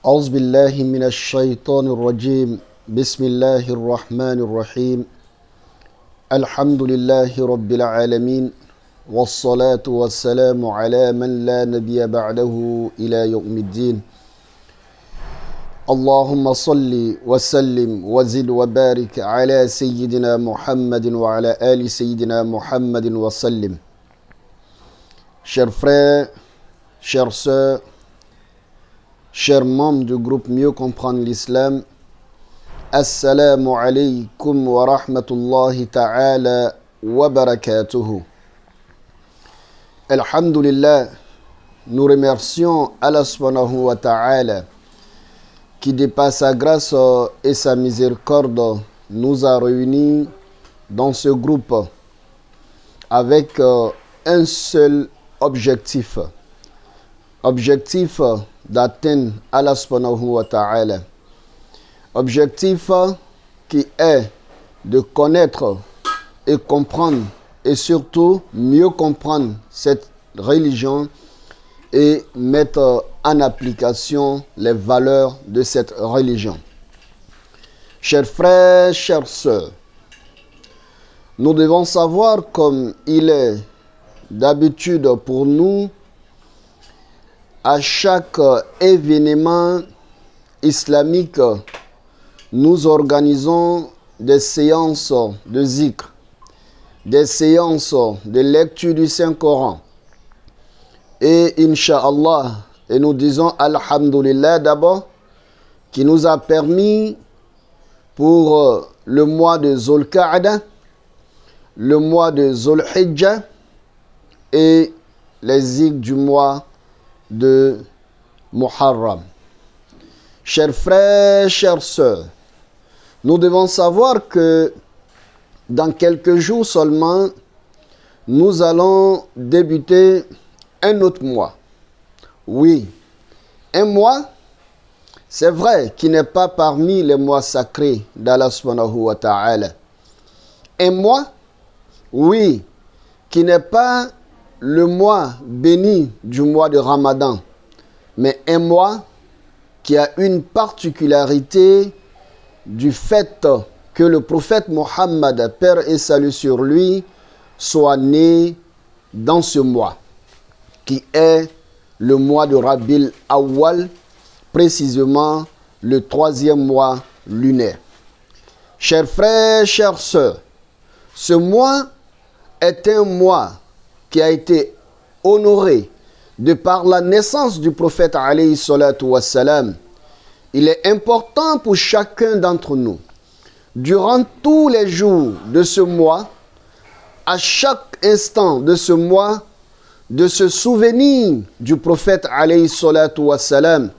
أعوذ بالله من الشيطان الرجيم بسم الله الرحمن الرحيم الحمد لله رب العالمين والصلاة والسلام على من لا نبي بعده إلى يوم الدين اللهم صل وسلم وزد وبارك على سيدنا محمد وعلى آل سيدنا محمد وسلم. Chers frères, chères sœurs, chers membres du groupe Mieux comprendre l'Islam, Assalamu alaikum wa rahmatullahi ta'ala wa barakatuhu. Alhamdulillah, nous remercions Allah subhanahu wa ta'ala qui, de par sa grâce et sa miséricorde, nous a réunis dans ce groupe avec un seul objectif d'atteindre Allah subhanahu wa ta'ala. Objectif qui est de connaître et comprendre et surtout mieux comprendre cette religion et mettre en application les valeurs de cette religion. Chers frères, chères sœurs, nous devons savoir, comme il est d'habitude pour nous, à chaque événement islamique, nous organisons des séances de zikr, des séances de lecture du Saint-Coran. Et Inch'Allah, et nous disons Alhamdulillah d'abord, qui nous a permis pour le mois de Zulqa'ada, le mois de Zulhijjah et les zikr du mois de Muharram. Chers frères, chères sœurs, nous devons savoir que dans quelques jours seulement, nous allons débuter un autre mois. Oui, un mois, c'est vrai, qui n'est pas parmi les mois sacrés d'Allah subhanahu wa ta'ala. Un mois, oui, qui n'est pas le mois béni du mois de Ramadan, mais un mois qui a une particularité du fait que le prophète Mohammed, paix et salut sur lui, soit né dans ce mois, qui est le mois de Rabi'l Awwal, précisément le 3e mois lunaire. Chers frères, chères sœurs, ce mois est un mois qui a été honoré de par la naissance du prophète alayhi salatu wassalam. Il est important pour chacun d'entre nous, durant tous les jours de ce mois, à chaque instant de ce mois, de se souvenir du prophète alayhi salatu wassalam,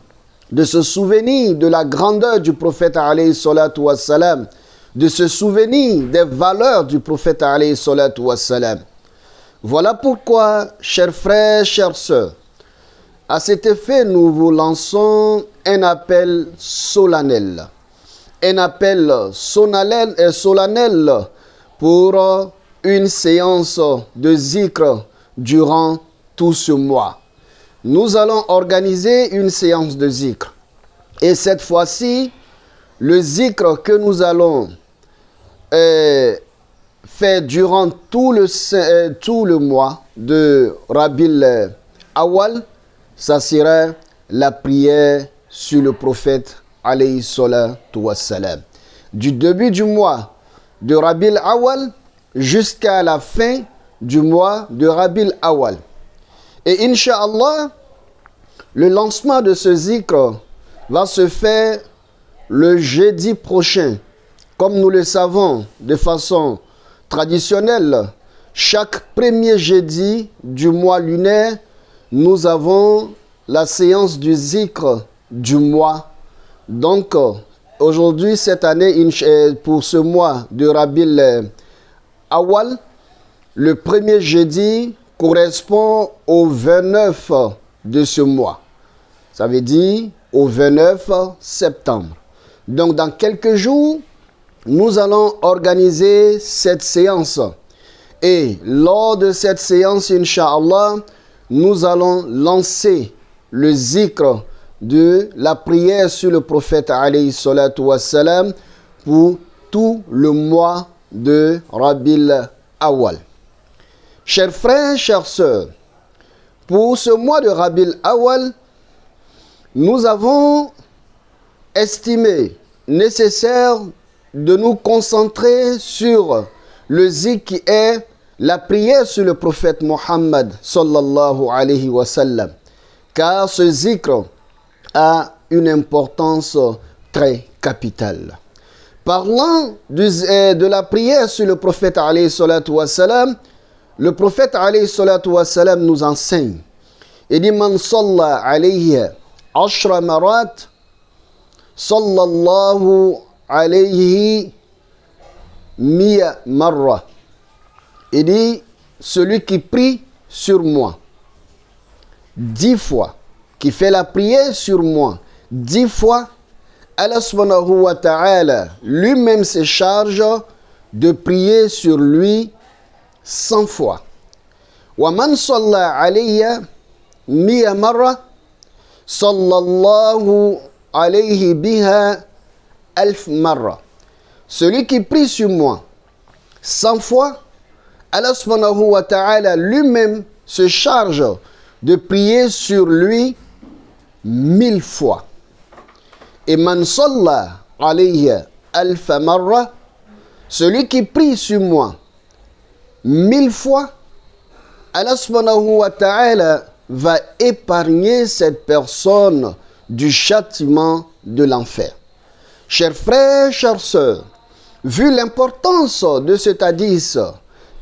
de se souvenir de la grandeur du prophète alayhi salatu wassalam, de se souvenir des valeurs du prophète alayhi salatu wassalam. Voilà pourquoi, chers frères, chères sœurs, à cet effet, nous vous lançons un appel solennel. Un appel solennel pour une séance de zikr durant tout ce mois. Nous allons organiser une séance de zikr. Et cette fois-ci, le zikr que nous allons fait durant tout le mois de Rabi'l Awwal, ça sera la prière sur le prophète alayhi salatu wassalam. Du début du mois de Rabi'l Awwal jusqu'à la fin du mois de Rabi'l Awwal. Et Inch'Allah, le lancement de ce zikr va se faire le jeudi prochain. Comme nous le savons de façon traditionnelle, chaque premier jeudi du mois lunaire, nous avons la séance du zikr du mois. Donc, aujourd'hui, cette année, pour ce mois de Rabi'l Awwal, le premier jeudi correspond au 29 de ce mois. Ça veut dire au 29 septembre. Donc, dans quelques jours, nous allons organiser cette séance. Et lors de cette séance, Inch'Allah, nous allons lancer le zikr de la prière sur le prophète alayhi salatu wassalam pour tout le mois de Rabi'l Awwal. Chers frères, chères sœurs, pour ce mois de Rabi'l Awwal, nous avons estimé nécessaire de nous concentrer sur le zikr qui est la prière sur le prophète Mohammed sallallahu alayhi wa sallam, car ce zikr a une importance très capitale. Parlant de la prière sur le prophète alayhi salatu wa sallam, le prophète alayhi salatu wa sallam nous enseigne. Il dit man salla alayhi ashra marat sallallahu alayhi miya marra. Il dit celui qui prie sur moi 10 fois, qui fait la prière sur moi 10 fois, Allah subhanahu wa ta'ala lui-même se charge de prier sur lui 100 fois. Wa man salla alayya miya marra sallallahu alayhi biha alf marra. Celui qui prie sur moi 100 fois, Allah subhanahu wa ta'ala lui-même se charge de prier sur lui 1000 fois. Et man salla alayhi alf marra, celui qui prie sur moi 1000 fois, Allah subhanahu wa ta'ala va épargner cette personne du châtiment de l'enfer. Chers frères, chères sœurs, vu l'importance de cet hadith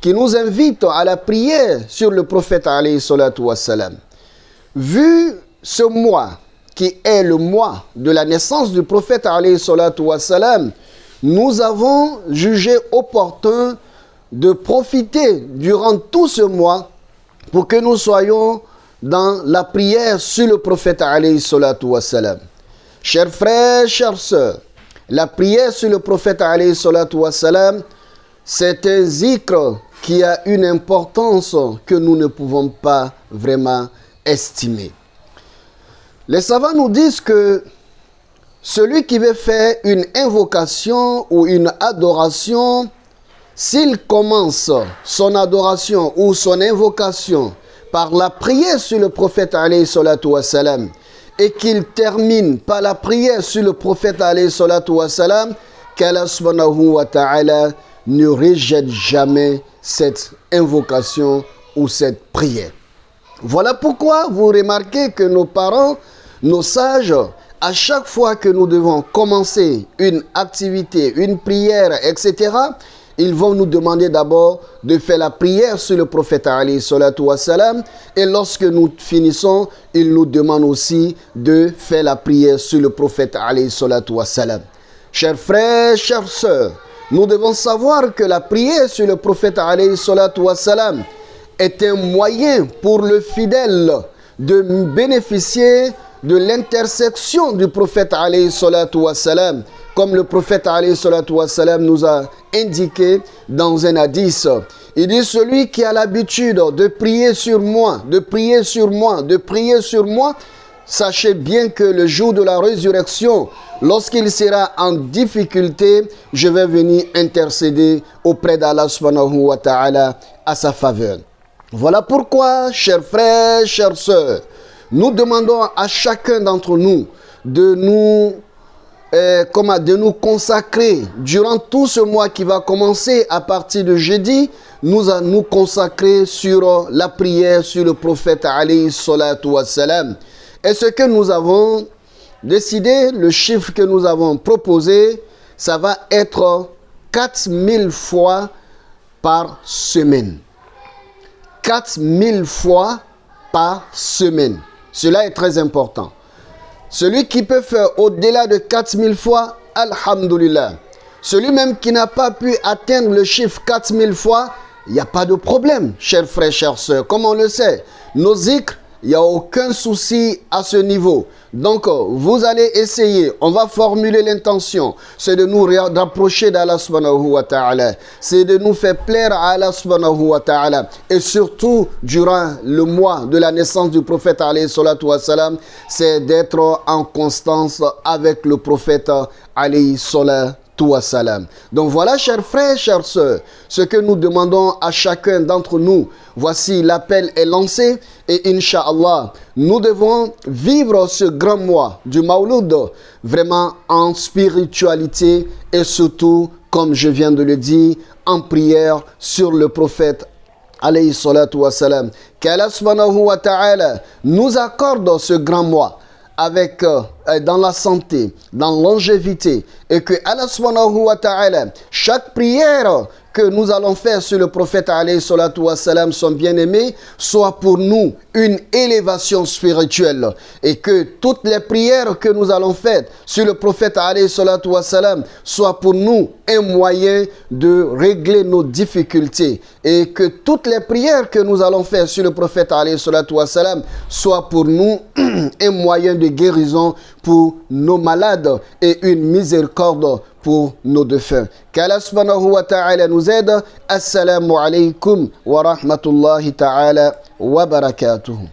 qui nous invite à la prière sur le prophète alayhi salatu wassalam, vu ce mois qui est le mois de la naissance du prophète alayhi salatu wassalam, nous avons jugé opportun de profiter durant tout ce mois pour que nous soyons dans la prière sur le prophète alayhi salatu wassalam. Chers frères, chères sœurs, la prière sur le prophète alayhi salatu wassalam, c'est un zikr qui a une importance que nous ne pouvons pas vraiment estimer. Les savants nous disent que celui qui veut faire une invocation ou une adoration, s'il commence son adoration ou son invocation par la prière sur le prophète alayhi salatu wassalam et qu'il termine par la prière sur le prophète alayhi salatu wassalam, qu'Allah subhanahu wa ta'ala ne rejette jamais cette invocation ou cette prière. Voilà pourquoi vous remarquez que nos parents, nos sages, à chaque fois que nous devons commencer une activité, une prière, etc., ils vont nous demander d'abord de faire la prière sur le prophète alayhi salatu wassalam, et lorsque nous finissons, ils nous demandent aussi de faire la prière sur le prophète alayhi salatu wassalam. Chers frères, chères sœurs, nous devons savoir que la prière sur le prophète alayhi salatu wassalam est un moyen pour le fidèle de bénéficier de l'intersection du prophète alayhi salatu wassalam, comme le prophète alayhi salatu wassalam nous a indiqué dans un hadith. Il dit celui qui a l'habitude de prier sur moi, de prier sur moi, de prier sur moi, sachez bien que le jour de la résurrection, lorsqu'il sera en difficulté, je vais venir intercéder auprès d'Allah subhanahu wa ta'ala à sa faveur. Voilà pourquoi, chers frères, chères sœurs, nous demandons à chacun d'entre nous de nous consacrer durant tout ce mois qui va commencer à partir de jeudi, nous allons nous consacrer sur la prière sur le prophète alayhi salatu wassalam. Et ce que nous avons décidé, le chiffre que nous avons proposé, ça va être 4000 fois par semaine. 4000 fois par semaine. Cela est très important. Celui qui peut faire au-delà de 4000 fois, alhamdulillah. Celui même qui n'a pas pu atteindre le chiffre 4000 fois, il n'y a pas de problème, chers frères, chères sœurs. Comme on le sait, nos zikrs, Il n'y a aucun souci à ce niveau. Donc, vous allez essayer, on va formuler l'intention, c'est de nous rapprocher d'Allah subhanahu wa ta'ala, c'est de nous faire plaire à Allah subhanahu wa ta'ala, et surtout, durant le mois de la naissance du prophète alayhi salatu wa salam, c'est d'être en constance avec le prophète alayhi salatu wa salam. Donc voilà, chers frères, chères sœurs, ce que nous demandons à chacun d'entre nous. Voici, l'appel est lancé et Inch'Allah, nous devons vivre ce grand mois du Mawlud vraiment en spiritualité et surtout, comme je viens de le dire, en prière sur le prophète alayhi salatu wa salam. Qu'Allah subhanahu wa ta'ala nous accorde ce grand mois avec dans la santé, dans la longévité, et que Allah subhanahu wa ta'ala, chaque prière que nous allons faire sur le prophète alayhi salatu wa salam, son bien-aimé, soit pour nous une élévation spirituelle, et que toutes les prières que nous allons faire sur le prophète alayhi salatu wa salam, soit pour nous un moyen de régler nos difficultés, et que toutes les prières que nous allons faire sur le prophète alayhi salatu wa salam, soit pour nous un moyen de guérison pour nos malades et une miséricorde pour nos défunts. Qu'Allah subhanahu wa ta'ala nous aide. Assalamu alaikum wa rahmatullahi ta'ala wa barakatuhu.